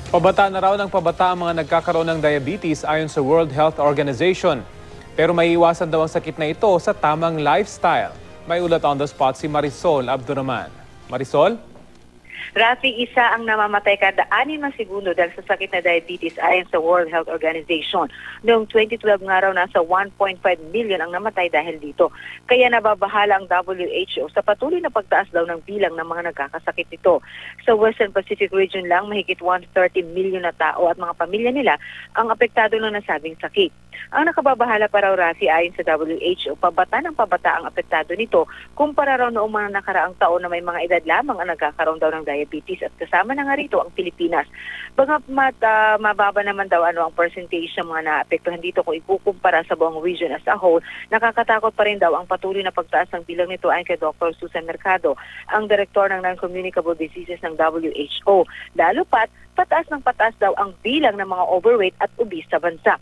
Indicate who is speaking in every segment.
Speaker 1: Pabata na raw ng pabata ang mga nagkakaroon ng diabetes ayon sa World Health Organization. Pero may iwasan daw ang sakit na ito sa tamang lifestyle. May ulat on the spot si Marisol Abduraman. Marisol?
Speaker 2: Rafi, isa ang namamatay kada 6 na segundo dahil sa sakit na diabetes ayon sa World Health Organization. Noong 2012 nga raw nasa 1.5 million ang namatay dahil dito. Kaya nababahala ang WHO sa patuloy na pagtaas daw ng bilang ng mga nagkakasakit nito. Sa Western Pacific region lang, mahigit 130 million na tao at mga pamilya nila ang apektado ng nasabing sakit. Ang nakababahala pa raw, Rafi, ayon sa WHO, pabata ng pabata ang apektado nito kumpara raw noong mga nakaraang taon na may mga edad lamang ang nagkakaroon daw ng diabetes at kasama na nga rito ang Pilipinas. Bagamat mababa naman daw ang percentage ng mga naapektuhan dito kung ikukumpara sa buong region as a whole, nakakatakot pa rin daw ang patuloy na pagtaas ng bilang nito ayon kay Dr. Susan Mercado, ang direktor ng Non-Communicable Diseases ng WHO. Lalo pat, pataas ng pataas daw ang bilang ng mga overweight at obese sa bansa.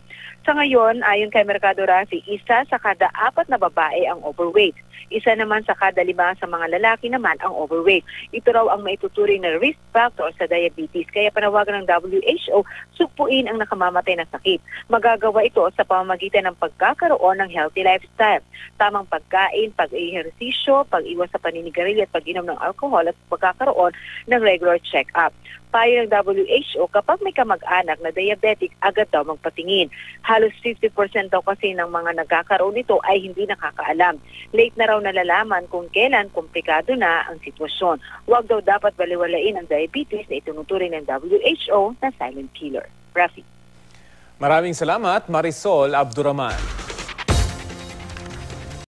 Speaker 2: Sa ngayon, ayon kay Mercado, Rafi, 1 sa kada 4 na babae ang overweight. 1 naman sa kada 5 sa mga lalaki naman ang overweight. Ito raw ang maituturing na risk factor sa diabetes. Kaya panawagan ng WHO, sugpuin ang nakamamatay na sakit. Magagawa ito sa pamamagitan ng pagkakaroon ng healthy lifestyle. Tamang pagkain, pag-ehersisyo, pag-iwas sa paninigarilyo at pag-inom ng alcohol at pagkakaroon ng regular check-up. Payo ng WHO, kapag may kamag-anak na diabetic, agad daw magpatingin. Halos 50% daw kasi ng mga nagkakaroon nito ay hindi nakakaalam. Late na raw nalalaman kung kailan komplikado na ang sitwasyon. Huwag daw dapat baliwalain ang diabetes na itinuturing ng WHO na silent killer. Rafi.
Speaker 1: Maraming salamat, Marisol Abduraman.